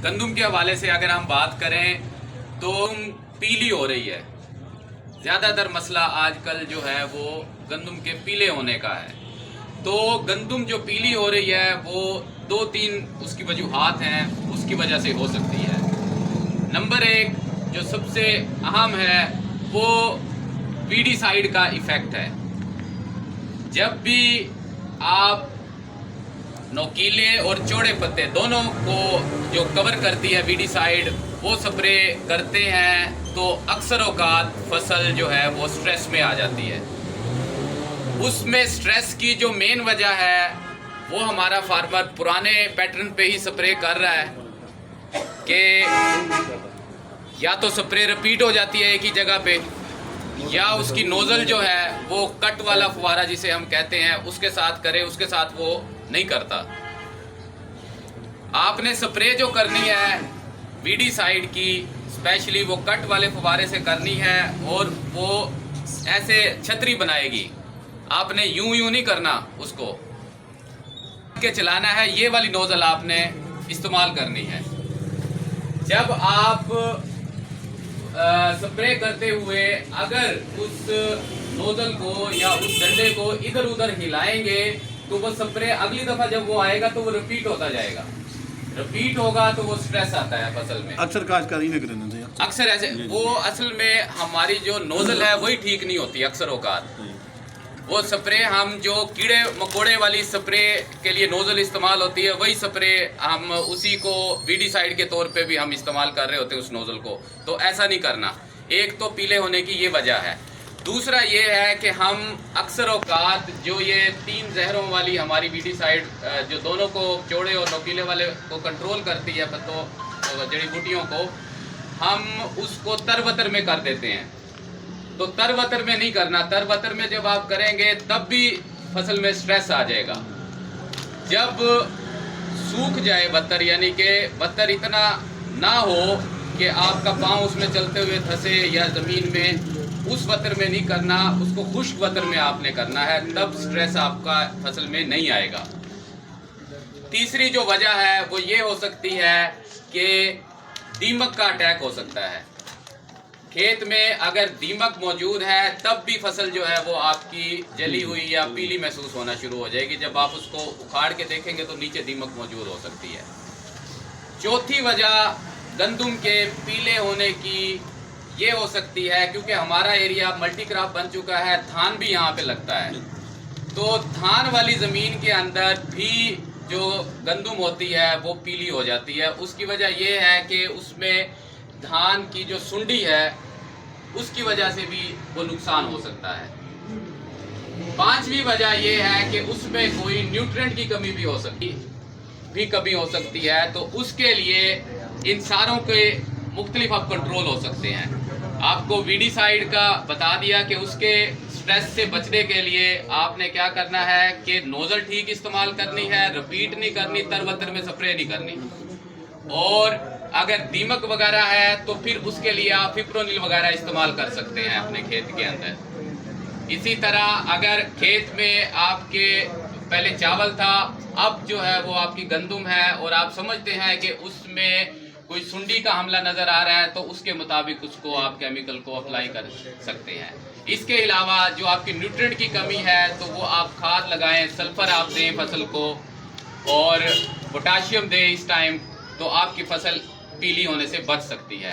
गंदम के हवाले से अगर हम बात करें तो पीली हो रही है। ज़्यादातर मसला आजकल जो है वो गंदम के पीले होने का है। तो गंदम जो पीली हो रही है वो 2-3 उसकी वजूहात हैं, उसकी वजह से हो सकती है। नंबर 1 जो सबसे अहम है वो वीडीसाइड का इफ़ेक्ट है। जब भी आप नोकीले और चौड़े पत्ते दोनों को जो कवर करती है वीडीसाइड वो स्प्रे करते हैं तो अक्सर औकात फसल जो है वो स्ट्रेस में आ जाती है। उसमें स्ट्रेस की जो मेन वजह है वो हमारा फार्मर पुराने पैटर्न पे ही स्प्रे कर रहा है कि या तो स्प्रे रिपीट हो जाती है एक ही जगह पे, या उसकी नोज़ल जो है वो कट वाला फुवारा जिसे हम कहते हैं उसके साथ करे, उसके साथ वो नहीं करता। आपने स्प्रे जो करनी है वीडीसाइड की स्पेशली वो कट वाले फुवारे से करनी है और वो ऐसे छतरी बनाएगी। आपने यूं नहीं करना, उसको के चलाना है। ये वाली नोज़ल आपने इस्तेमाल करनी है। जब आप स्प्रे करते हुए अगर उस नोजल को या उस डंडे को इधर उधर हिलाएंगे तो वो स्प्रे अगली दफा जब वो आएगा तो वो रिपीट होता जाएगा। रिपीट होगा तो वो स्ट्रेस आता है फसल में। अक्सर काश्तकारी में करना चाहिए। अक्सर ऐसे वो असल में हमारी जो नोजल है वही ठीक नहीं होती। अक्सर औकात वो स्प्रे हम जो कीड़े मकोड़े वाली स्प्रे के लिए नोजल इस्तेमाल होती है वही स्प्रे हम उसी को वीडीसाइड के तौर पे भी हम इस्तेमाल कर रहे होते हैं उस नोजल को। तो ऐसा नहीं करना। एक तो पीले होने की ये वजह है। दूसरा ये है कि हम अक्सर औकात जो ये 3 जहरों वाली हमारी वीडीसाइड जो दोनों को चौड़े और नोकीले वाले को कंट्रोल करती है पत्तों जड़ी बूटियों को, हम उसको तरवतर में कर देते हैं। तो तरवतर में नहीं करना। तरवतर में जब आप करेंगे तब भी फसल में स्ट्रेस आ जाएगा। जब सूख जाए बत्तर, यानी कि बत्तर इतना ना हो कि आपका पाँव उसमें चलते हुए धंसे या ज़मीन में, उस बत्तर में नहीं करना, उसको खुश्क बत्तर में आपने करना है। तब स्ट्रेस आपका फसल में नहीं आएगा। तीसरी जो वजह है वो ये हो सकती है कि दीमक का अटैक हो सकता है। खेत में अगर दीमक मौजूद है तब भी फसल जो है वो आपकी जली हुई या पीली महसूस होना शुरू हो जाएगी। जब आप उसको उखाड़ के देखेंगे तो नीचे दीमक मौजूद हो सकती है। चौथी वजह गंदम के पीले होने की ये हो सकती है क्योंकि हमारा एरिया मल्टी क्रॉप बन चुका है, धान भी यहाँ पे लगता है। तो धान वाली ज़मीन के अंदर भी जो गंदम होती है वो पीली हो जाती है। उसकी वजह ये है कि उसमें धान की जो सुंडी है उसकी वजह से भी वो नुकसान हो सकता है। 5वीं वजह ये है कि उसमें कोई न्यूट्रिएंट की कमी भी हो सकती है। तो उसके लिए इन सारों के मुख्तलिफ आप कंट्रोल हो सकते हैं। आपको वीडीसाइड का बता दिया कि उसके स्ट्रेस से बचने के लिए आपने क्या करना है कि नोजल ठीक इस्तेमाल करनी है, रिपीट नहीं करनी, तरवतर में स्प्रे नहीं करनी। और अगर दीमक वगैरह है तो फिर उसके लिए आप फिप्रोनिल वगैरह इस्तेमाल कर सकते हैं अपने खेत के अंदर। इसी तरह अगर खेत में आपके पहले चावल था, अब जो है वो आपकी गंदम है और आप समझते हैं कि उसमें कोई सुंडी का हमला नज़र आ रहा है तो उसके मुताबिक उसको आप केमिकल को अप्लाई कर सकते हैं। इसके अलावा जो आपकी न्यूट्रिएंट की कमी है तो वो आप खाद लगाएं, सल्फर आप दें फसल को और पोटाशियम दें इस टाइम, तो आपकी फसल पीली होने से बच सकती है।